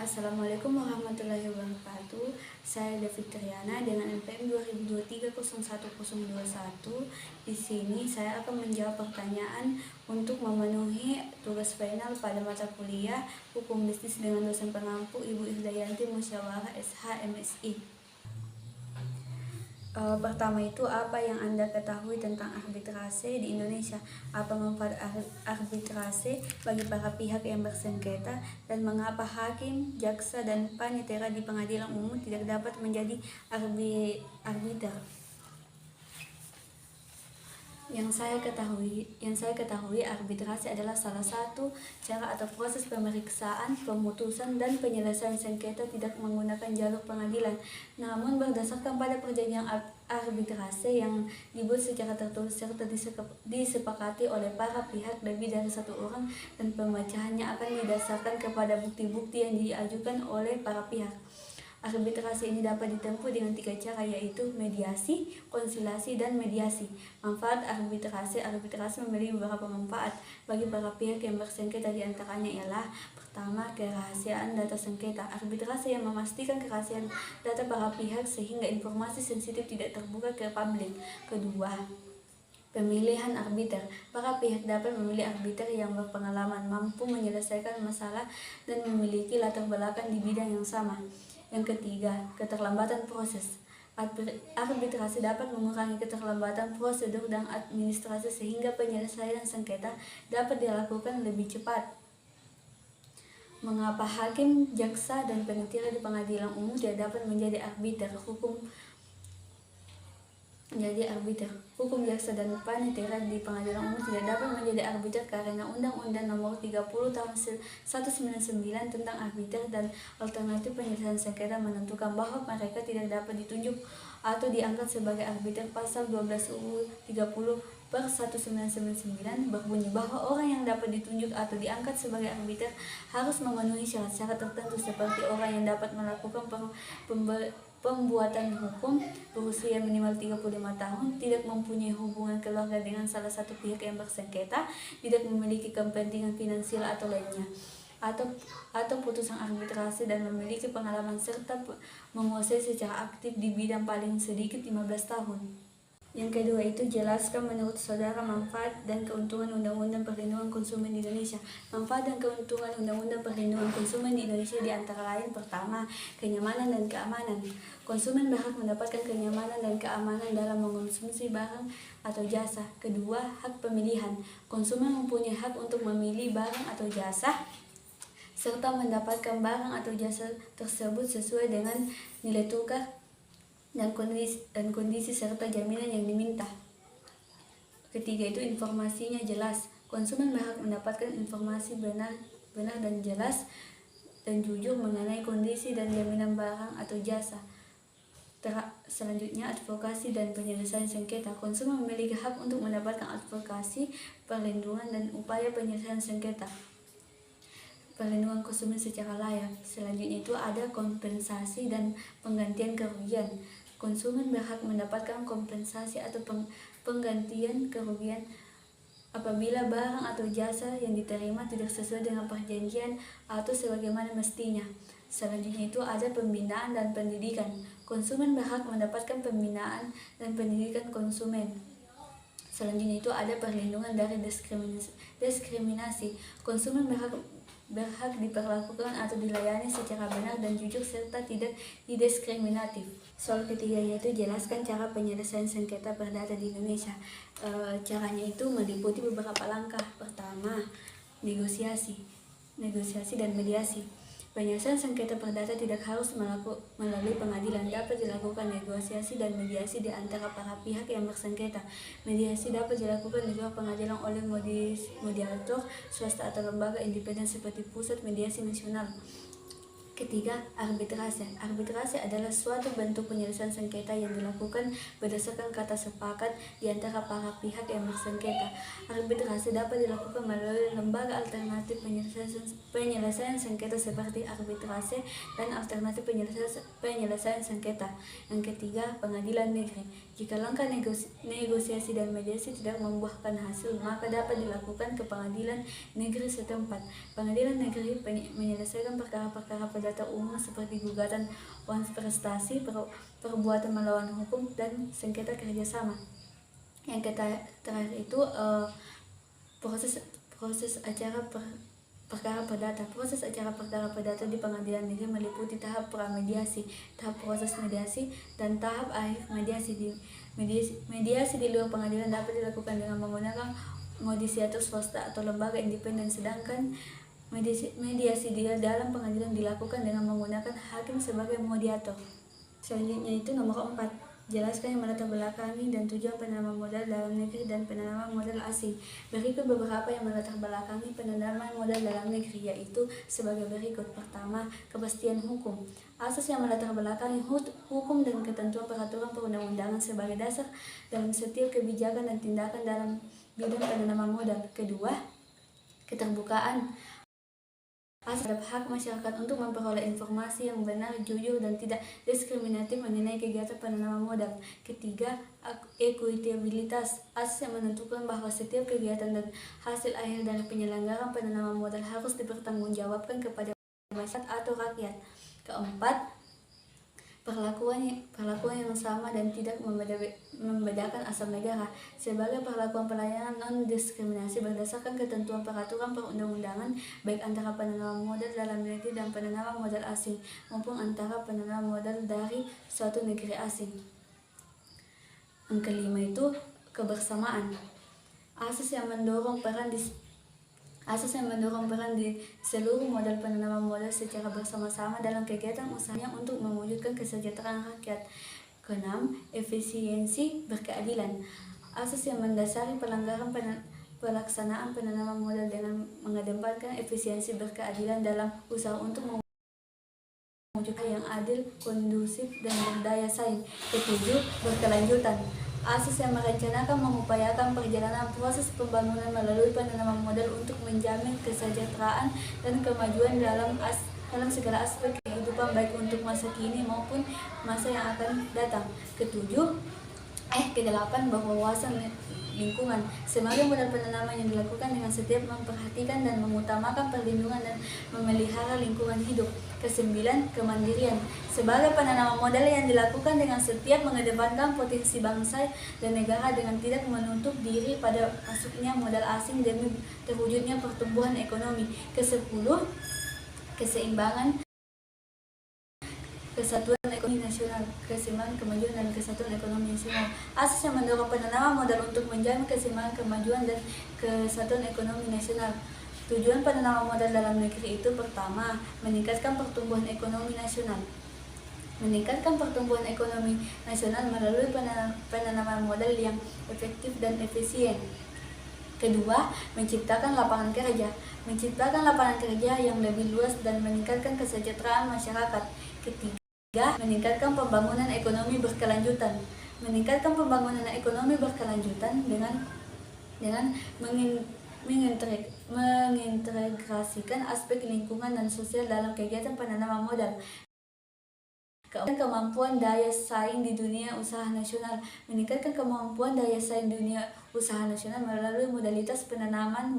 Assalamualaikum warahmatullahi wabarakatuh. Saya David Triana dengan NPM 2023 Di sini saya akan menjawab pertanyaan untuk memenuhi tugas final pada mata kuliah Hukum Bisnis dengan dosen pengampu Ibu Ihdayanti Musyawarah SH MSI. Pertama itu, apa yang Anda ketahui tentang arbitrase di Indonesia? Apa manfaat arbitrase bagi para pihak yang bersengketa, dan mengapa hakim, jaksa, dan panitera di pengadilan umum tidak dapat menjadi arbiter? Yang saya ketahui arbitrase adalah salah satu cara atau proses pemeriksaan, pemutusan, dan penyelesaian sengketa tidak menggunakan jalur pengadilan, namun berdasarkan pada perjanjian arbitrase yang dibuat secara tertulis serta disepakati oleh para pihak lebih dari satu orang, dan pemecahannya akan didasarkan kepada bukti-bukti yang diajukan oleh para pihak. Arbitrase ini dapat ditempuh dengan 3 cara, yaitu mediasi, konsilasi, dan mediasi. Manfaat arbitrase memiliki beberapa manfaat bagi para pihak yang bersengketa. Di antaranya ialah: pertama, kerahasiaan data sengketa. Arbitrase yang memastikan kerahasiaan data para pihak sehingga informasi sensitif tidak terbuka ke publik. Kedua, pemilihan arbiter. Para pihak dapat memilih arbiter yang berpengalaman, mampu menyelesaikan masalah, dan memiliki latar belakang di bidang yang sama. Yang ketiga, keterlambatan proses. Arbitrase dapat mengurangi keterlambatan prosedur dan administrasi sehingga penyelesaian sengketa dapat dilakukan lebih cepat. Mengapa hakim, jaksa, dan panitera di pengadilan umum tidak dapat menjadi arbiter? Hukum, jaksa, dan panitera di pengadilan umum tidak dapat menjadi arbiter karena Undang-Undang Nomor 30 Tahun 1999 tentang arbiter dan alternatif penyelesaian sengketa menentukan bahwa mereka tidak dapat ditunjuk atau diangkat sebagai arbiter. Pasal 12 UU 30/1999 berbunyi bahwa orang yang dapat ditunjuk atau diangkat sebagai arbiter harus memenuhi syarat-syarat tertentu, seperti orang yang dapat melakukan pembuatan hukum, berusia minimal 35 tahun, tidak mempunyai hubungan keluarga dengan salah satu pihak yang bersengketa, tidak memiliki kepentingan finansial atau lainnya, atau putusan arbitrase, dan memiliki pengalaman serta menguasai secara aktif di bidang paling sedikit 15 tahun. Yang kedua itu, jelaskan menurut saudara manfaat dan keuntungan Undang-Undang Perlindungan Konsumen di Indonesia. Manfaat dan keuntungan Undang-Undang Perlindungan Konsumen di Indonesia di antara lain: pertama, kenyamanan dan keamanan. Konsumen berhak mendapatkan kenyamanan dan keamanan dalam mengonsumsi barang atau jasa. Kedua, hak pemilihan. Konsumen mempunyai hak untuk memilih barang atau jasa serta mendapatkan barang atau jasa tersebut sesuai dengan nilai tukar dan kondisi serta jaminan yang diminta. Ketiga itu, informasinya jelas. Konsumen berhak mendapatkan informasi benar dan jelas dan jujur mengenai kondisi dan jaminan barang atau jasa. Selanjutnya, advokasi dan penyelesaian sengketa. Konsumen memiliki hak untuk mendapatkan advokasi, perlindungan, dan upaya penyelesaian sengketa. Perlindungan konsumen secara layak. Selanjutnya itu ada kompensasi dan penggantian kerugian. Konsumen berhak mendapatkan kompensasi atau penggantian kerugian apabila barang atau jasa yang diterima tidak sesuai dengan perjanjian atau sebagaimana mestinya. Selanjutnya itu ada pembinaan dan pendidikan. Konsumen berhak mendapatkan pembinaan dan pendidikan konsumen. Selanjutnya itu ada perlindungan dari diskriminasi. Konsumen berhak diperlakukan atau dilayani secara benar dan jujur serta tidak didiskriminatif. Soal ketiga yaitu jelaskan cara penyelesaian sengketa perdata di Indonesia. Caranya itu meliputi beberapa langkah. Pertama, negosiasi dan mediasi. Penyelesaian sengketa perdata tidak harus melalui pengadilan, dapat dilakukan negosiasi dan mediasi di antara para pihak yang bersengketa. Mediasi dapat dilakukan di luar pengadilan oleh mediator swasta atau lembaga independen seperti Pusat Mediasi Nasional. Ketiga, arbitrase. Arbitrase adalah suatu bentuk penyelesaian sengketa yang dilakukan berdasarkan kata sepakat di antara para pihak yang bersengketa. Arbitrase dapat dilakukan melalui lembaga alternatif penyelesaian sengketa seperti arbitrase dan alternatif penyelesaian sengketa. Yang ketiga, pengadilan negeri. Jika langkah negosiasi dan mediasi tidak membuahkan hasil, maka dapat dilakukan ke pengadilan negeri setempat. Pengadilan negeri menyelesaikan perkara-perkara senjata umum seperti gugatan wanita prestasi, perbuatan melawan hukum, dan sengketa kerjasama. Yang terakhir itu proses acara perkara perdata. Proses acara perkara perdata di pengadilan negeri meliputi tahap pramediasi, tahap proses mediasi, dan tahap akhir mediasi. Mediasi di luar pengadilan dapat dilakukan dengan menggunakan mediator swasta atau lembaga independen, sedangkan mediasi di dalam pengadilan dilakukan dengan menggunakan hakim sebagai mediator. Selanjutnya itu nomor 4, jelaskan yang melatar belakangi dan tujuan penanaman modal dalam negeri dan penanaman modal asing. Berikut beberapa yang melatar belakangi penanaman modal dalam negeri, yaitu sebagai berikut. Pertama, kepastian hukum. Asas yang melatar belakangi hukum dan ketentuan peraturan perundang-undangan sebagai dasar dalam setiap kebijakan dan tindakan dalam bidang penanaman modal. Kedua, keterbukaan. Asas terhadap hak masyarakat untuk memperoleh informasi yang benar, jujur, dan tidak diskriminatif mengenai kegiatan penanaman modal. Ketiga, ekuitabilitas. Asas yang menentukan bahwa setiap kegiatan dan hasil akhir dari penyelenggaraan penanaman modal harus dipertanggungjawabkan kepada masyarakat atau rakyat. Keempat, perlakuan yang sama dan tidak membedakan asal negara sebagai perlakuan pelayanan non-diskriminasi berdasarkan ketentuan peraturan perundang-undangan, baik antara penanaman modal dalam negeri dan penanaman modal asing maupun antara penanaman modal dari suatu negeri asing. Yang kelima itu kebersamaan. Asas yang mendorong peran di seluruh modal penanaman modal secara bersama-sama dalam kegiatan usahanya untuk mewujudkan kesejahteraan rakyat. Keenam, efisiensi berkeadilan. Asas yang mendasari pelaksanaan penanaman modal dengan mengedepankan efisiensi berkeadilan dalam usaha untuk mewujudkan yang adil, kondusif, dan berdaya saing. Ketujuh, berkelanjutan. Asas yang merencanakan mengupayakan perjalanan proses pembangunan melalui penanaman modal untuk menjamin kesejahteraan dan kemajuan dalam segala aspek kehidupan, baik untuk masa kini maupun masa yang akan datang. Kedelapan, berwawasan lingkungan. Sebagai modal penanaman yang dilakukan dengan setiap memperhatikan dan mengutamakan perlindungan dan memelihara lingkungan hidup. Kesembilan, kemandirian. Sebagai penanaman modal yang dilakukan dengan setiap mengedepankan potensi bangsa dan negara dengan tidak menutup diri pada masuknya modal asing demi terwujudnya pertumbuhan ekonomi. Kesepuluh, keseimbangan, kesatuan ekonomi nasional, keseimbangan, kemajuan, dan kesatuan ekonomi nasional. Asas yang mendorong penanaman modal untuk menjamin keseimbangan, kemajuan, dan kesatuan ekonomi nasional. Tujuan penanaman modal dalam negeri itu: pertama, meningkatkan pertumbuhan ekonomi nasional. Meningkatkan pertumbuhan ekonomi nasional melalui penanaman modal yang efektif dan efisien. Kedua, menciptakan lapangan kerja. Menciptakan lapangan kerja yang lebih luas dan meningkatkan kesejahteraan masyarakat. Ketiga, meningkatkan pembangunan ekonomi berkelanjutan. Meningkatkan pembangunan ekonomi berkelanjutan dengan mengintegrasikan aspek lingkungan dan sosial dalam kegiatan penanaman modal. Kemampuan daya saing di dunia usaha nasional. Meningkatkan kemampuan daya saing dunia usaha nasional melalui modalitas penanaman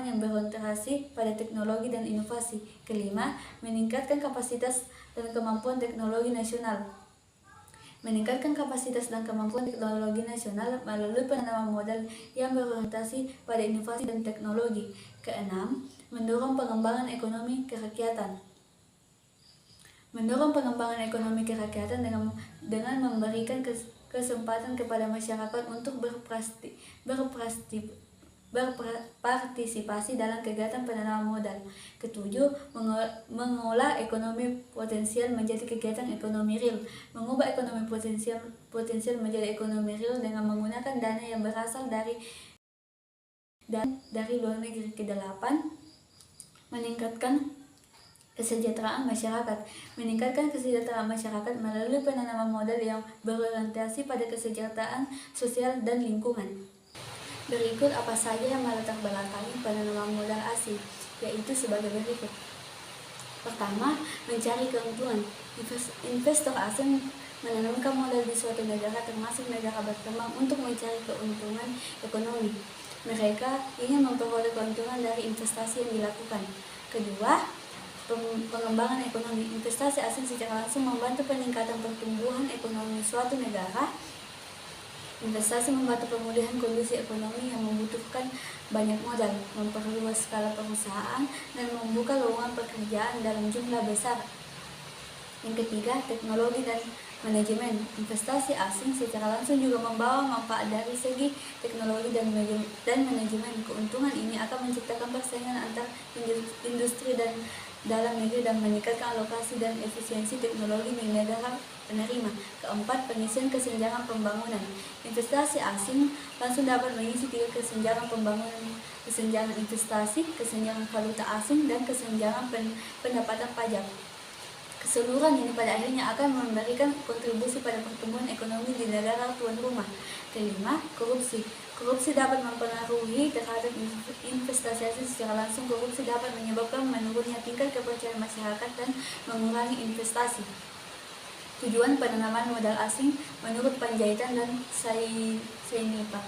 yang berorientasi pada teknologi dan inovasi. Kelima, meningkatkan kapasitas dan kemampuan teknologi nasional. Meningkatkan kapasitas dan kemampuan teknologi nasional melalui penanaman modal yang berorientasi pada inovasi dan teknologi. Keenam, mendorong pengembangan ekonomi kerakyatan. Mendorong pengembangan ekonomi kerakyatan dengan memberikan kesempatan kepada masyarakat untuk berpartisipasi dalam kegiatan penanaman modal. Ketujuh, mengolah ekonomi potensial menjadi kegiatan ekonomi real. Mengubah ekonomi potensial menjadi ekonomi real dengan menggunakan dana yang berasal dari luar negeri. Kedelapan, meningkatkan kesejahteraan masyarakat. Meningkatkan kesejahteraan masyarakat melalui penanaman modal yang berorientasi pada kesejahteraan sosial dan lingkungan. Berikut apa saja yang melatar belakangi penanaman modal asing, yaitu sebagai berikut. Pertama, mencari keuntungan. Investor asing menanamkan modal di suatu negara, termasuk negara berkembang, untuk mencari keuntungan ekonomi. Mereka ingin memperoleh keuntungan dari investasi yang dilakukan. Kedua, pengembangan ekonomi. Investasi asing secara langsung membantu peningkatan pertumbuhan ekonomi suatu negara. Investasi membantu pemulihan kondisi ekonomi yang membutuhkan banyak modal, memperluas skala perusahaan, dan membuka lowongan pekerjaan dalam jumlah besar. Yang ketiga, teknologi dan manajemen. Investasi asing secara langsung juga membawa manfaat dari segi teknologi dan manajemen. Keuntungan ini akan menciptakan persaingan antar industri dan dalam negeri dan meningkatkan alokasi dan efisiensi teknologi di negara penerima. Keempat, pengisian kesenjangan pembangunan. Investasi asing langsung dapat mengisi 3 kesenjangan pembangunan: kesenjangan investasi, kesenjangan valuta asing, dan kesenjangan pendapatan pajak. Keseluruhan ini pada akhirnya akan memberikan kontribusi pada pertumbuhan ekonomi di negara tuan rumah. Kelima, korupsi. Korupsi dapat mempengaruhi terhadap investasi asing secara langsung. Korupsi dapat menyebabkan menurunnya tingkat kepercayaan masyarakat dan mengurangi investasi. Tujuan penanaman modal asing menurut Panjaitan dan Sainipa.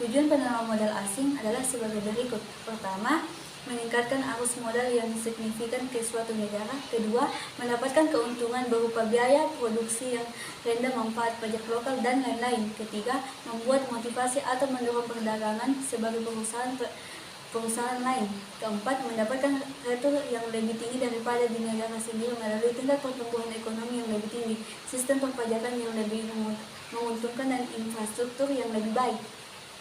Tujuan penanaman modal asing adalah sebagai berikut. Pertama, meningkatkan arus modal yang signifikan ke suatu negara. Kedua, mendapatkan keuntungan berupa biaya produksi yang rendah, manfaat pajak lokal, dan lain-lain. Ketiga, membuat motivasi atau mendorong perdagangan sebagai perusahaan lain. Keempat, mendapatkan retur yang lebih tinggi daripada di negara sendiri melalui tingkat pertumbuhan ekonomi yang lebih tinggi, sistem perpajakan yang lebih menguntungkan, dan infrastruktur yang lebih baik.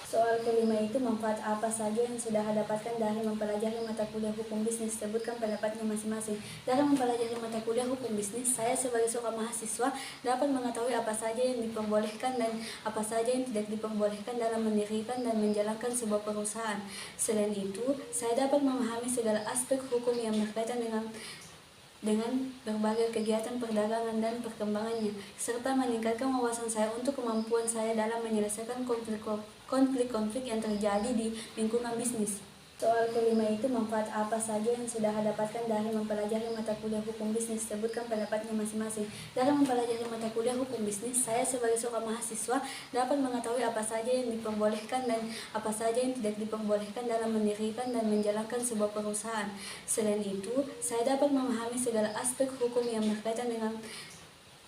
Soal kelima itu, manfaat apa saja yang sudah dapatkan dari mempelajari mata kuliah hukum bisnis? Sebutkan pendapatnya masing-masing. Dari mempelajari mata kuliah hukum bisnis, saya sebagai seorang mahasiswa dapat mengetahui apa saja yang diperbolehkan dan apa saja yang tidak diperbolehkan dalam mendirikan dan menjalankan sebuah perusahaan. Selain itu, saya dapat memahami segala aspek hukum yang berkaitan dengan berbagai kegiatan perdagangan dan perkembangannya, serta meningkatkan wawasan saya untuk kemampuan saya dalam menyelesaikan konflik-konflik yang terjadi di lingkungan bisnis. Soal kelima itu, manfaat apa saja yang sudah dapatkan dari mempelajari mata kuliah hukum bisnis? Sebutkan pendapatnya masing-masing. Dari mempelajari mata kuliah hukum bisnis, saya sebagai seorang mahasiswa dapat mengetahui apa saja yang diperbolehkan dan apa saja yang tidak diperbolehkan dalam mendirikan dan menjalankan sebuah perusahaan. Selain itu, saya dapat memahami segala aspek hukum yang berkaitan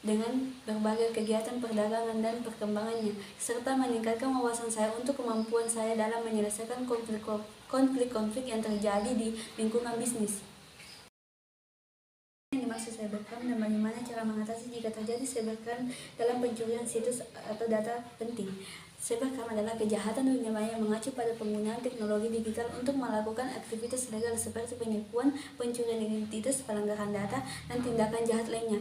dengan berbagai kegiatan perdagangan dan perkembangannya, serta meningkatkan wawasan saya untuk kemampuan saya dalam menyelesaikan konflik-konflik yang terjadi di lingkungan bisnis. Yang dimaksud cybercrime dan bagaimana cara mengatasi jika terjadi cybercrime dalam pencurian situs atau data penting. Cybercrime adalah kejahatan dunia maya yang mengacu pada penggunaan teknologi digital untuk melakukan aktivitas legal seperti penipuan, pencurian identitas, pelanggaran data, dan tindakan jahat lainnya.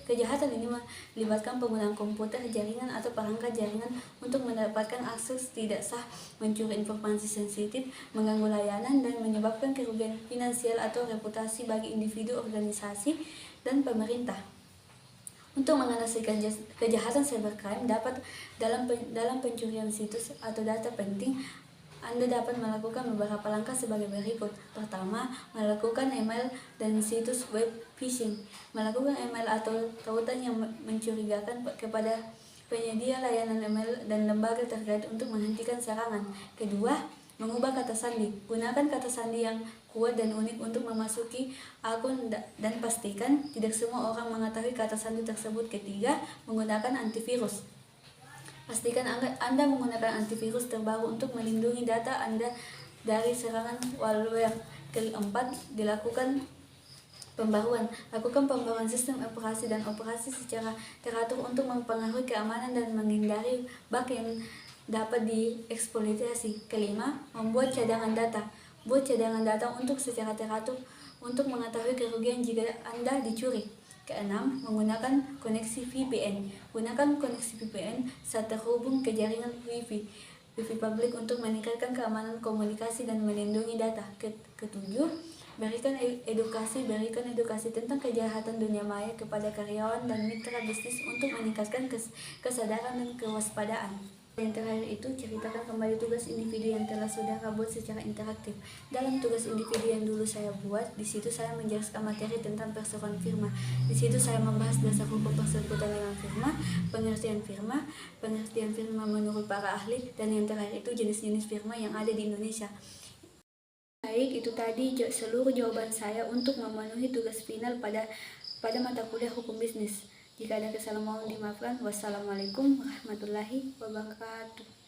Kejahatan ini melibatkan penggunaan komputer, jaringan, atau perangkat jaringan untuk mendapatkan akses tidak sah, mencuri informasi sensitif, mengganggu layanan, dan menyebabkan kerugian finansial atau reputasi bagi individu, organisasi, dan pemerintah. Untuk mengatasi kejahatan cybercrime dalam pencurian situs atau data penting, Anda dapat melakukan beberapa langkah sebagai berikut. Pertama, melakukan email dan situs web phishing. Melakukan email atau tautan yang mencurigakan kepada penyedia layanan email dan lembaga terkait untuk menghentikan serangan. Kedua, mengubah kata sandi. Gunakan kata sandi yang kuat dan unik untuk memasuki akun dan pastikan tidak semua orang mengetahui kata sandi tersebut. Ketiga, menggunakan antivirus. Pastikan Anda menggunakan antivirus terbaru untuk melindungi data Anda dari serangan malware. Keempat, dilakukan pembaruan. Lakukan pembaruan sistem operasi dan operasi secara teratur untuk mempengaruhi keamanan dan menghindari bug yang dapat dieksploitasi. Kelima, membuat cadangan data. Buat cadangan data untuk secara teratur untuk mengetahui kerugian jika Anda dicuri. Keenam, menggunakan koneksi VPN. Gunakan koneksi VPN saat terhubung ke jaringan Wi-Fi publik untuk meningkatkan keamanan komunikasi dan melindungi data. Ketujuh, berikan edukasi tentang kejahatan dunia maya kepada karyawan dan mitra bisnis untuk meningkatkan kesadaran dan kewaspadaan. Yang terakhir itu, ceritakan kembali tugas individu yang telah saudara buat secara interaktif. Dalam tugas individu yang dulu saya buat, di situ saya menjelaskan materi tentang perseroan firma. Di situ saya membahas dasar hukum persekutuan dengan firma, pengertian firma menurut para ahli, dan yang terakhir itu jenis-jenis firma yang ada di Indonesia. Baik, itu tadi seluruh jawaban saya untuk memenuhi tugas final pada mata kuliah hukum bisnis. Jika ada kesalahan mohon dimaafkan. Wassalamualaikum warahmatullahi wabarakatuh.